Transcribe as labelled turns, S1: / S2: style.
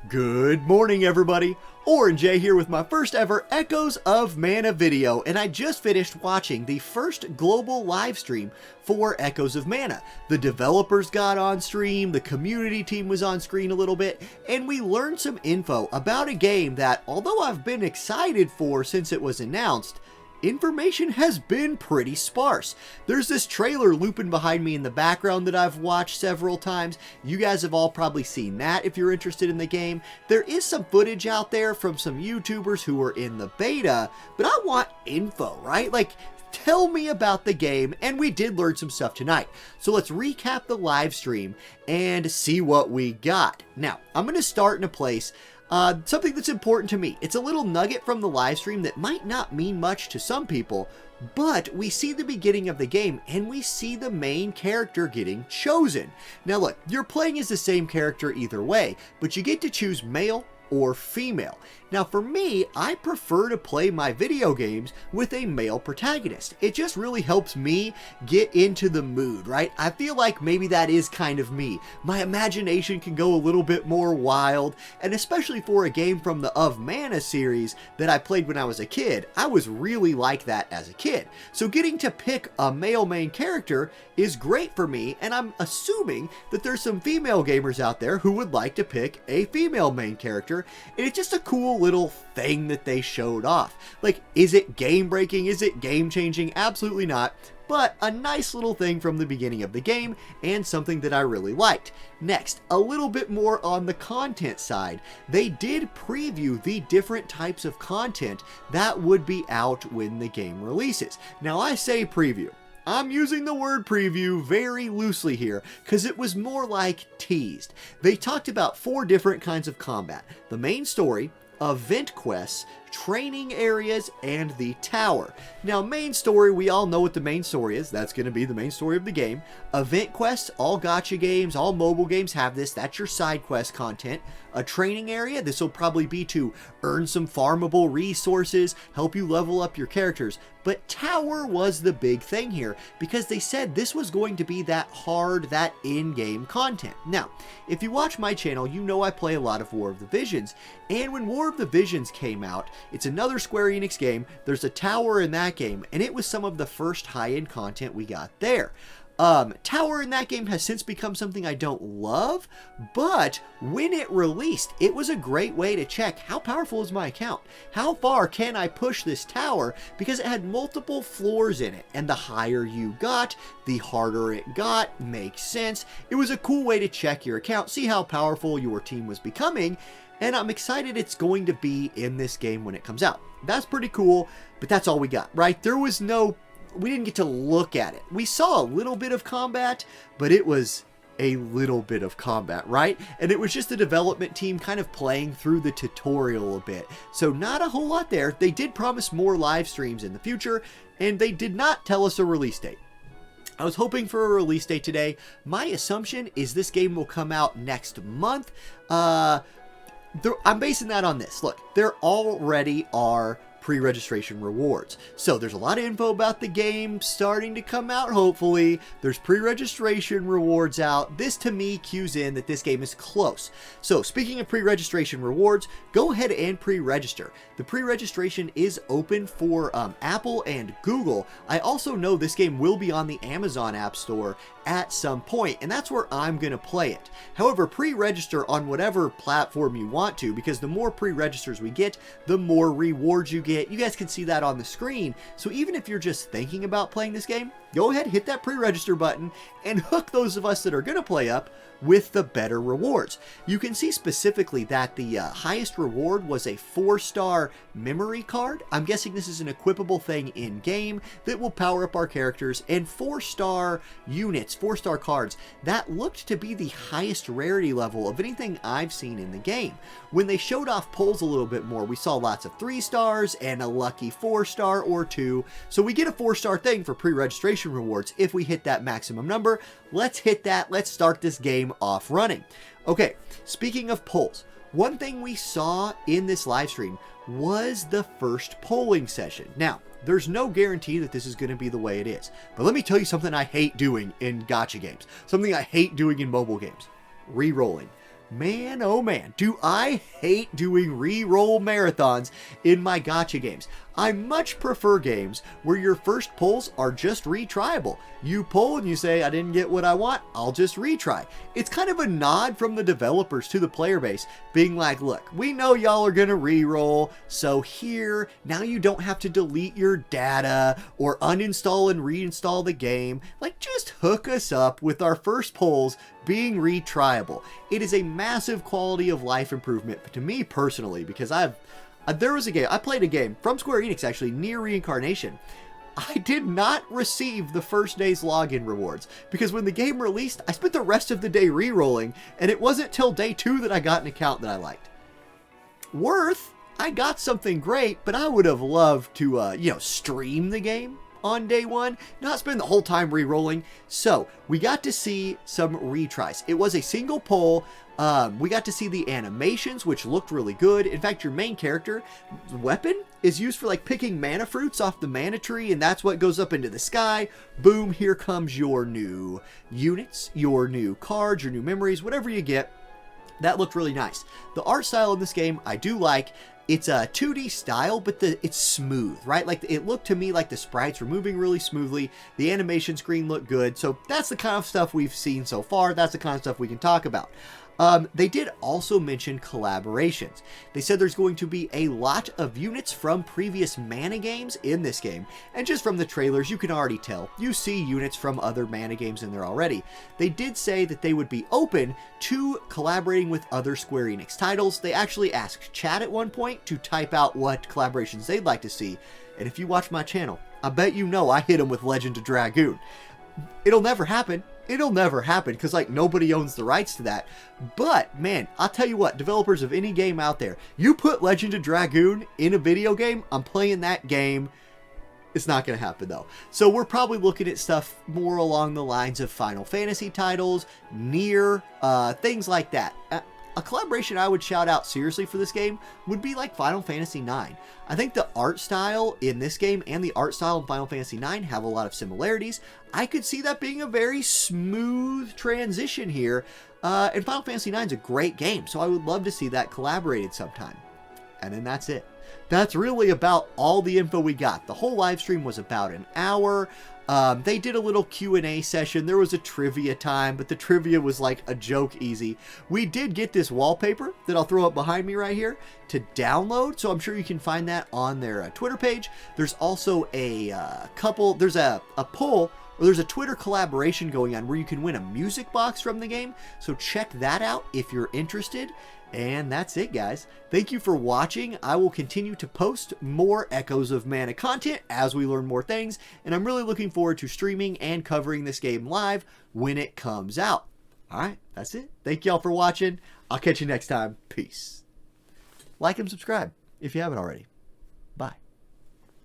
S1: Good morning, everybody. Orange J here with my first ever Echoes of Mana video, and I just finished watching the first global live stream for Echoes of Mana. The developers got on stream, the community team was on screen a little bit, and we learned some info about a game that, although I've been excited for since it was announced, information has been pretty sparse. There's this trailer looping behind me in the background that I've watched several times. You guys have all probably seen that if you're interested in the game. There is some footage out there from some YouTubers who were in the beta, but I want info, right? Like, tell me about the game, and we did learn some stuff tonight. So let's recap the live stream and see what we got. Now, I'm going to start in a place something that's important to me. It's a little nugget from the live stream that might not mean much to some people, but we see the beginning of the game and we see the main character getting chosen. Now look, you're playing as the same character either way, but you get to choose male or female. Now for me, I prefer to play my video games with a male protagonist. It just really helps me get into the mood, right? I feel like maybe that is kind of me. My imagination can go a little bit more wild, and especially for a game from the Of Mana series that I played when I was a kid, I was really like that as a kid. So getting to pick a male main character is great for me, and I'm assuming that there's some female gamers out there who would like to pick a female main character, and it's just a cool little thing that they showed off. Like, is it game breaking? Is it game changing? Absolutely not. But a nice little thing from the beginning of the game and something that I really liked. Next, a little bit more on the content side. They did preview the different types of content that would be out when the game releases. Now I say preview. I'm using the word preview very loosely here because it was more like teased. They talked about 4 different kinds of combat: the main story, event quests, training areas, and the tower. Now, main story, we all know what the main story is. That's going to be the main story of the game. Event quests, all gacha games, all mobile games have this. That's your side quest content. A training area, this will probably be to earn some farmable resources, help you level up your characters. But tower was the big thing here because they said this was going to be that hard, that in-game content. Now, if you watch my channel, you know I play a lot of War of the Visions, and when War of the Visions came out, it's another Square Enix game. There's a tower in that game, and it was some of the first high-end content we got there. Tower in that game has since become something I don't love, but when it released, it was a great way to check how powerful is my account? How far can I push this tower? Because it had multiple floors in it, and the higher you got, the harder it got. Makes sense. It was a cool way to check your account, see how powerful your team was becoming, and I'm excited it's going to be in this game when it comes out. That's pretty cool, but that's all we got, right? We didn't get to look at it. We saw a little bit of combat, but it was a little bit of combat, right? And it was just the development team kind of playing through the tutorial a bit. So not a whole lot there. They did promise more live streams in the future, and they did not tell us a release date. I was hoping for a release date today. My assumption is this game will come out next month. I'm basing that on this. Look, there already are pre-registration rewards. So there's a lot of info about the game starting to come out, hopefully. There's pre-registration rewards out. This to me cues in that this game is close. So speaking of pre-registration rewards, go ahead and pre-register. The pre-registration is open for Apple and Google. I also know this game will be on the Amazon App Store at some point, and that's where I'm going to play it. However, pre-register on whatever platform you want to, because the more pre-registers we get, the more rewards you get. You guys can see that on the screen. So even if you're just thinking about playing this game, go ahead, hit that pre-register button and hook those of us that are going to play up with the better rewards. You can see specifically that the highest reward was a 4-star memory card. I'm guessing this is an equipable thing in game that will power up our characters, and 4-star units, 4-star cards, that looked to be the highest rarity level of anything I've seen in the game. When they showed off polls a little bit more, we saw lots of 3 stars and a lucky 4-star or 2. So we get a 4-star thing for pre-registration rewards if we hit that maximum number. Let's hit that. Let's start this game off running. Okay, speaking of polls, one thing we saw in this live stream was the first polling session. Now, there's no guarantee that this is going to be the way it is, but let me tell you something I hate doing in gacha games, something I hate doing in mobile games: re-rolling. Man, oh man, do I hate doing re-roll marathons in my gacha games. I much prefer games where your first pulls are just retryable. You pull and you say, I didn't get what I want, I'll just retry. It's kind of a nod from the developers to the player base, being like, look, we know y'all are gonna re-roll, so here, now you don't have to delete your data or uninstall and reinstall the game. Like, just hook us up with our first pulls being retryable. It is a massive quality of life improvement to me personally, because there was a game, I played a game from Square Enix actually, Near Reincarnation. I did not receive the first day's login rewards because when the game released, I spent the rest of the day re-rolling, and it wasn't till day 2 that I got an account that I liked. Worth, I got something great, but I would have loved to, stream the game on day 1, not spend the whole time re-rolling. So we got to see some retries. It was a single pull. We got to see the animations, which looked really good. In fact, your main character weapon is used for like picking mana fruits off the mana tree, and that's what goes up into the sky. Boom, here comes your new units, your new cards, your new memories, whatever you get. That looked really nice. The art style in this game I do like. It's a 2D style, but it's smooth, right? Like, it looked to me like the sprites were moving really smoothly. The animation screen looked good. So that's the kind of stuff we've seen so far. That's the kind of stuff we can talk about. They did also mention collaborations. They said there's going to be a lot of units from previous Mana games in this game, and just from the trailers you can already tell, you see units from other Mana games in there already. They did say that they would be open to collaborating with other Square Enix titles. They actually asked chat at one point to type out what collaborations they'd like to see, and if you watch my channel, I bet you know I hit them with Legend of Dragoon. It'll never happen. It'll never happen because, like, nobody owns the rights to that. But, man, I'll tell you what, developers of any game out there, you put Legend of Dragoon in a video game, I'm playing that game. It's not going to happen, though. So we're probably looking at stuff more along the lines of Final Fantasy titles, Nier, things like that. A collaboration I would shout out seriously for this game would be like Final Fantasy IX. I think the art style in this game and the art style in Final Fantasy IX have a lot of similarities. I could see that being a very smooth transition here. And Final Fantasy IX is a great game, so I would love to see that collaborated sometime. And then that's it. That's really about all the info we got. The whole live stream was about an hour. They did a little Q&A session. There was a trivia time, but the trivia was like a joke easy. We did get this wallpaper that I'll throw up behind me right here to download, so I'm sure you can find that on their Twitter page. There's also a there's a poll, or there's a Twitter collaboration going on where you can win a music box from the game, so check that out if you're interested. And that's it, guys. Thank you for watching. I will continue to post more Echoes of Mana content as we learn more things, and I'm really looking forward to streaming and covering this game live when it comes out. Alright, that's it. Thank y'all for watching. I'll catch you next time. Peace. Like and subscribe if you haven't already. Bye.